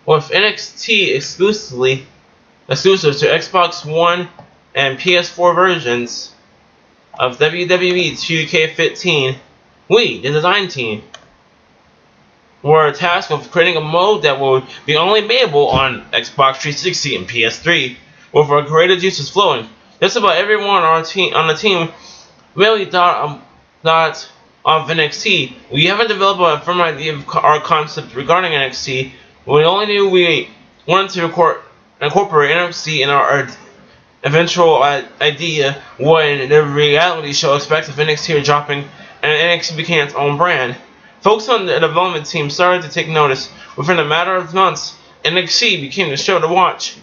with NXT exclusive to Xbox One and PS4 versions of WWE 2K15, we, the design team, were tasked with creating a mode that will be only available on Xbox 360 and PS3, with our creative juices flowing. Just about everyone on the team really thought of NXT. We haven't developed a firm idea of our concept regarding NXT. We only knew we wanted to incorporate NXT in our eventual idea when the reality show aspects of NXT are dropping and NXT became its own brand. Folks on the development team started to take notice. Within a matter of months, NXT became the show to watch.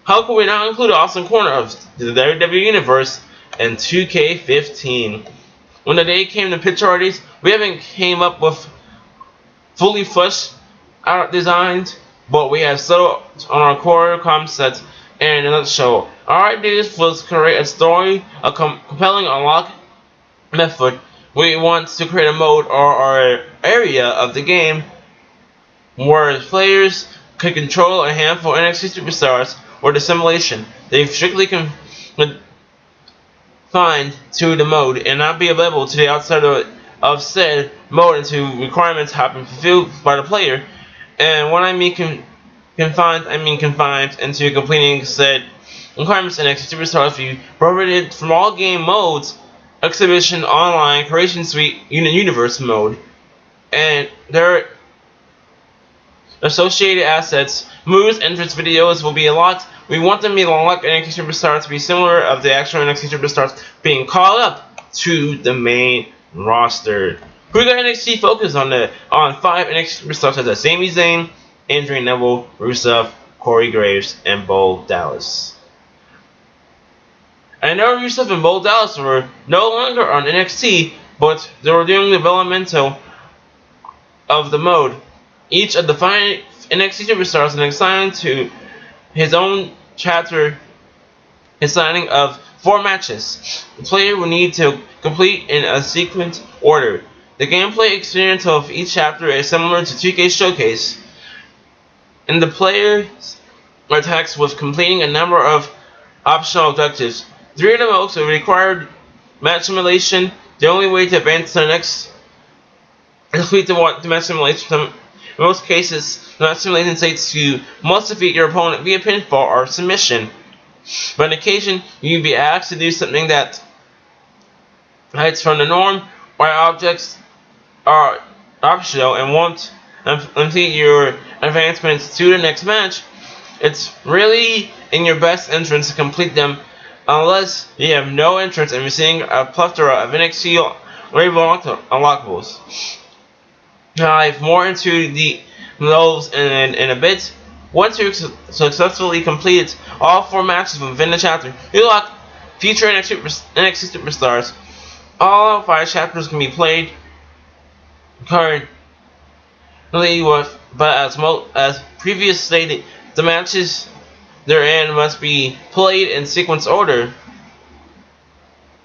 How could we not include the awesome corner of the WWE Universe in 2K15? When the day came to pitch parties, we haven't came up with fully fleshed out designs, but we have settled on our core concept and in a nutshell. Our idea was to create a story, a compelling unlock method. We want to create a mode or area of the game where players could control a handful of NXT superstars or the simulation. They strictly confined to the mode and not be available to the outside of said mode until requirements have been fulfilled by the player. And when I mean confined, I mean confined into completing said requirements in NXT superstars be prohibited from all game modes, exhibition, online, creation suite, universe mode, and their associated assets, moves, entrance videos will be unlocked. We want them to be unlocked NXT superstars to be similar of the actual NXT superstars being called up to the main roster. We got NXT focused on 5 NXT superstars such as Sami Zayn, Adrian Neville, Rusev, Corey Graves, and Bo Dallas. I know Rusev and Bo Dallas were no longer on NXT, but they were doing developmental of the mode. Each of the 5 NXT superstars is assigned to his own chapter, assigning of 4 matches. The player will need to complete in a sequence order. The gameplay experience of each chapter is similar to 2K Showcase, and the players are tasked with completing a number of optional objectives. 3 of the most are required match simulation. The only way to advance to the next is complete the match simulation. In most cases, the match simulation states you must defeat your opponent via pinfall or submission. But on occasion, you'll be asked to do something that hides from the norm, or objects are optional and won't complete your advancements to the next match. It's really in your best interest to complete them unless you have no interest in receiving a plethora of NXT unlockables. Dive more into those in a bit. Once you successfully complete all 4 matches within the chapter, you unlock future NXT superstars. All 5 chapters can be played currently as previously stated, the matches therein must be played in sequence order.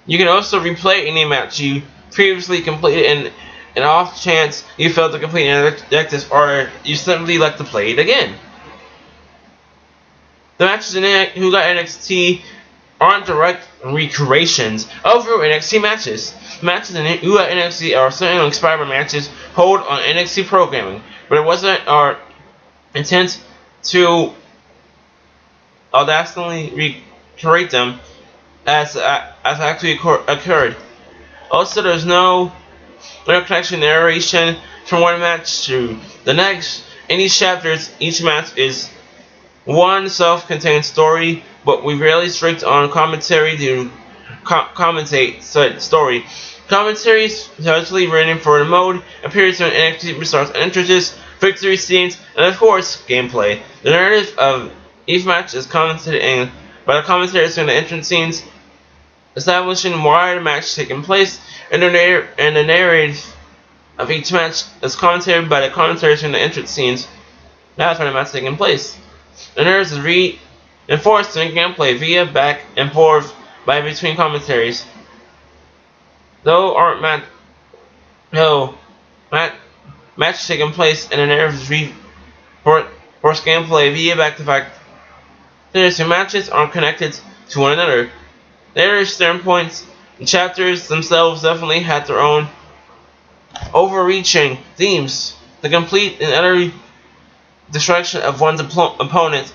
You can also replay any match you previously completed in an off chance you failed to complete an objective or you simply like to play it again. The matches in Who Got NXT aren't direct recreations of real NXT matches. Matches in Who Got NXT are certainly inspired by matches held on NXT programming, but it wasn't our intent to audaciously recreate them as actually occurred. Also, there's no connection narration from one match to the next. In these chapters, each match is one self-contained story, but we rarely strict on commentary to commentate said story. Commentary is usually written for the mode, appears in NXT superstars entrances, victory scenes, and of course, gameplay. The narrative of each match is commented in by the commentators in the entrance scenes, establishing why the match is taking place, and the narrative of each match is commentated by the commentators in the entrance scenes. That's when the match is taking place. The narrative is reinforced in gameplay via back and forth by between commentaries. Match taking place and the narrative is force gameplay via back-to-back. There's two matches are connected to one another. There's certain points. The chapters themselves definitely had their own overreaching themes. The complete and utter destruction of one's opponent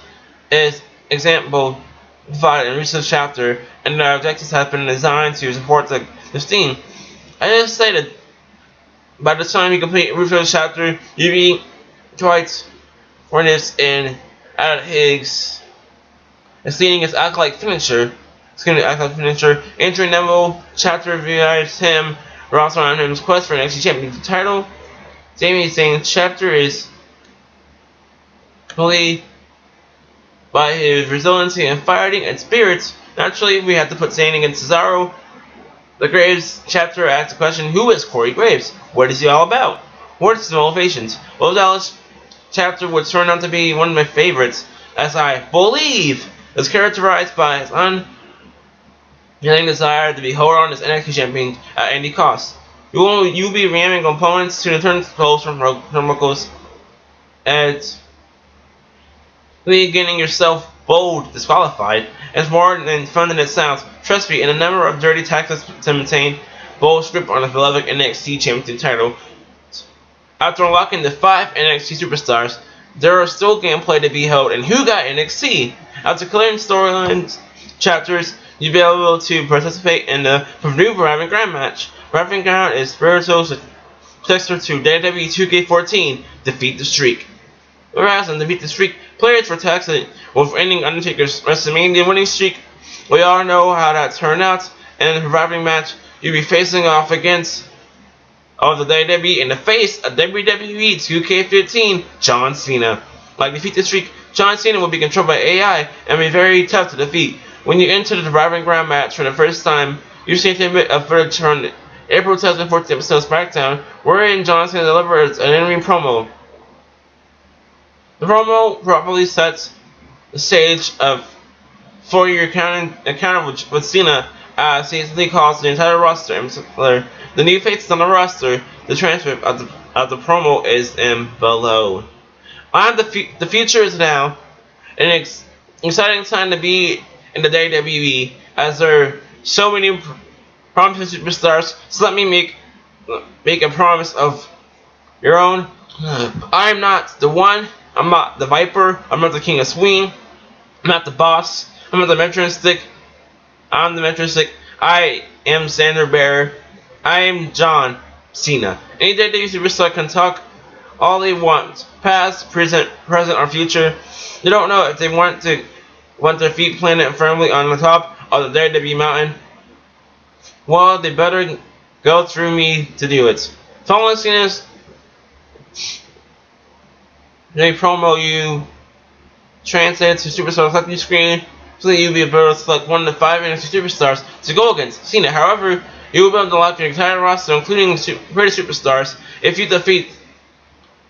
is exemplified in recent chapter, and the objectives have been designed to support this theme. I just stated, by the time you complete Ruthless chapter, you be twice Furnace and Ad Higgs exceeding his acolyte finisher. Entering Neville chapter revives him, revolves around his quest for an NXT Championship title. Sami Zayn's chapter is fully by his resiliency and fighting and spirits. Naturally, we have to put Zayn against Cesaro. The Graves chapter asks the question, who is Corey Graves? What is he all about? What is his motivations? Well, Dallas chapter would turn out to be one of my favorites, as I believe is characterized by his unending desire to be held on as NXT champion at any cost. You'll be ramming opponents to the turnbuckles from turnbuckles and getting yourself bold disqualified. It's more than fun than it sounds. Trust me, in a number of dirty tactics to maintain bold grip on the beloved NXT Championship title. After unlocking the 5 NXT superstars, there are still gameplay to be held in Who Got NXT. After clearing storyline chapters, you'll be able to participate in the new Proving Ground match. Proving Ground is spiritual successor to WWE 2K14, Defeat the Streak. Whereas in Defeat the Streak, players were tasked with ending Undertaker's WrestleMania winning streak. We all know how that turned out. In the Proving match, you'll be facing off against of the WWE in the face of WWE 2K15, John Cena. Like Defeat the Streak, John Cena will be controlled by AI and be very tough to defeat. When you enter the Proving Ground match for the first time, you see a bit of footage from the April 2014 episode of SmackDown, wherein John Cena delivers an in-ring promo. The promo properly sets the stage for your encounter with Cena, as he instantly calls the entire roster. The new faces on the roster. The transcript of the promo is in below. On the future is now an exciting time to be in the WWE, as there are so many promising superstars. So let me make a promise of your own. I am not the one. I'm not the Viper. I'm not the King of Swing. I'm not the boss. I'm not the Metron Stick. I'm the Metron Stick. I am Sander Bearer. I am John Cena. Any WWE superstar can talk all they want, past, present, or future. They don't know if they want their feet planted firmly on the top of the WWE mountain. Well, they better go through me to do it. Following Cena's promo, you translate to superstar select screen, so that you'll be able to select one of the 5 NXT superstars to go against Cena. However, you will be able to unlock your entire roster, including British superstars, if you defeat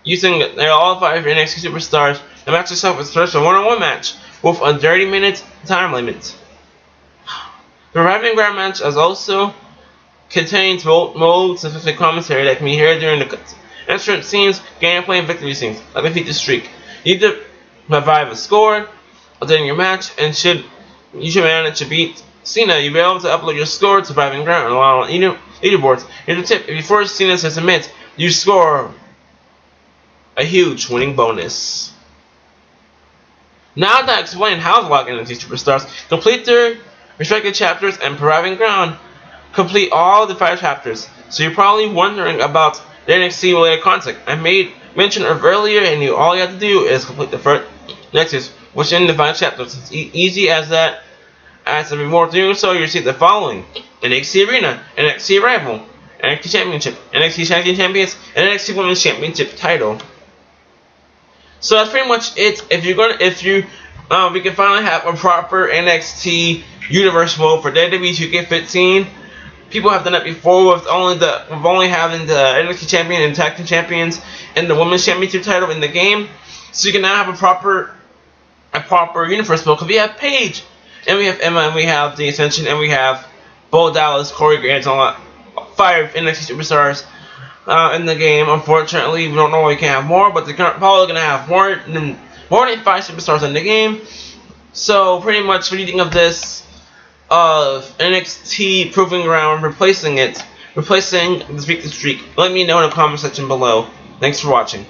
using all 5 NXT superstars. The match itself is first a one-on-one match with a 30-minute time limit. The Proving Ground match also contains mode-specific commentary that can be heard during the entrance scenes, gameplay, and victory scenes, like Defeat the Streak. You need to revive a score during your match, and you should manage to beat Cena. You'll be able to upload your score to Proving Ground on leaderboards. Here's a tip: if you force Cena to submit, you score a huge winning bonus. Now that I explained how to lock in NXT superstars, complete their respective chapters and Proving Ground. Complete all the 5 chapters. So you're probably wondering about the NXT related content I made mention of earlier, and all you have to do is complete the first Nexus, which in the 5 chapters. It's easy as that. As before doing so, you receive the following: NXT Arena, NXT Rival, NXT Championship, NXT Tag Team Champions, and NXT Women's Championship title. So that's pretty much it. We can finally have a proper NXT Universe mode for WWE 2K15. People have done that before with only having the NXT Champion and Tag Team Champions and the Women's Championship title in the game. So you can now have a proper Universe mode, because we have Paige, and we have Emma, and we have the Ascension, and we have Bo Dallas, Corey Graves, and all that 5 NXT superstars in the game. Unfortunately, we don't know if we can have more, but they're probably going to have more more than 5 superstars in the game. So pretty much, what do you think of this? Of NXT Proving Ground replacing the Streak? Let me know in the comment section below. Thanks for watching.